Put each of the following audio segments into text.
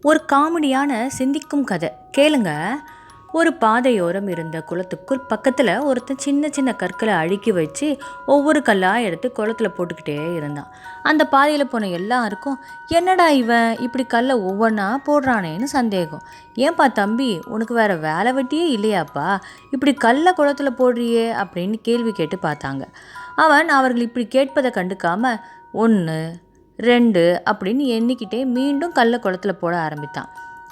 ஒரு காமெடியான சிந்திக்கும் கதை கேளுங்க. ஒரு பாதையோரம் இருந்த குளத்துக்குள் பக்கத்தில் ஒருத்தன் சின்ன சின்ன கற்களை அடுக்கி வச்சு ஒவ்வொரு கல்லாக எடுத்து குளத்துல போட்டுக்கிட்டே இருந்தான். அந்த பாதையில் போன எல்லாருக்கும் என்னடா இவன் இப்படி கல்லை ஒவ்வொன்றா போடுறானேன்னு சந்தேகம். ஏன்பா தம்பி, உனக்கு வேற வேலை வெட்டியே இல்லையாப்பா, இப்படி கல்லை குளத்துல போடுறியே அப்படின்னு கேள்வி கேட்டு பார்த்தாங்க. அவன் அவர்கள் இப்படி கேட்பதை கண்டுக்காம 1 2 அப்படின்னு எண்ணிக்கிட்டே மீண்டும் கல்லை குளத்துல போட ஆரம்பித்தான்.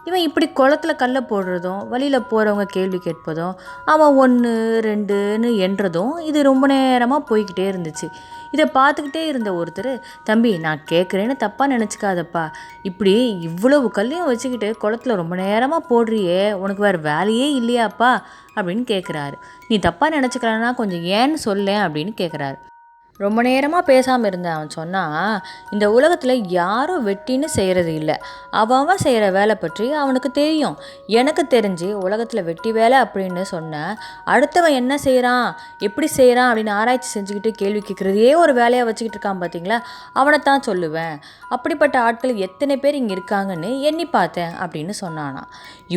இவன் இப்படி குளத்துல கல்லை போடுறதும் வழியில் போகிறவங்க கேள்வி கேட்பதும் அவன் 1 2ன்னு எண்றதும் இது ரொம்ப நேரமாக போய்கிட்டே இருந்துச்சு. இதை பார்த்துக்கிட்டே இருந்த ஒருத்தர், தம்பி நான் கேட்குறேன்னு தப்பாக நினச்சிக்காதப்பா, இப்படி இவ்வளவு கல்லையும் வச்சுக்கிட்டு குளத்துல ரொம்ப நேரமாக போடுறியே, உனக்கு வேறு வேலையே இல்லையாப்பா அப்படின்னு கேட்குறாரு. நீ தப்பாக நினச்சிக்கலன்னா கொஞ்சம் ஏன்னு சொல்லேன் அப்படின்னு கேட்குறாரு. ரொம்ப நேரமாக பேசாமல் இருந்த அவன் சொன்னான், இந்த உலகத்தில் யாரும் வெட்டின்னு செய்கிறது இல்லை, அவன் செய்கிற வேலை பற்றி அவனுக்கு தெரியும். எனக்கு தெரிஞ்சு உலகத்தில் வெட்டி வேலை அப்படின்னு சொன்ன அடுத்தவன் என்ன செய்கிறான் எப்படி செய்கிறான் அப்படின்னு ஆராய்ச்சி செஞ்சுக்கிட்டு கேள்வி கேட்குறதையே ஒரு வேலையாக வச்சுக்கிட்டு இருக்கான் பார்த்தீங்களா, அவனைத்தான் சொல்லுவேன். அப்படிப்பட்ட ஆட்கள் எத்தனை பேர் இங்கே இருக்காங்கன்னு எண்ணி பார்த்தேன் அப்படின்னு சொன்னானா.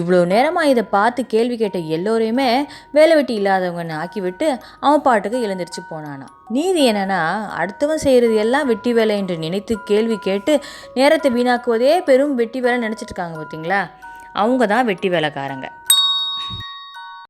இவ்வளோ நேரமாக இதை பார்த்து கேள்வி கேட்ட எல்லோரையுமே வேலை வெட்டி இல்லாதவங்கன்னு ஆக்கிவிட்டு அவன் பாட்டுக்கு எழுந்திரிச்சு போனானா. நீதி என்னன்னா, அடுத்தவன் செய்கிறது எல்லாம் வெட்டி வேலை என்று நினைத்து கேள்வி கேட்டு நேரத்தை வீணாக்குவதே பெரும் வெட்டி வேலை நினச்சிட்டு இருக்காங்க பார்த்தீங்களா, அவங்க தான் வெட்டி வேலைக்காரங்க.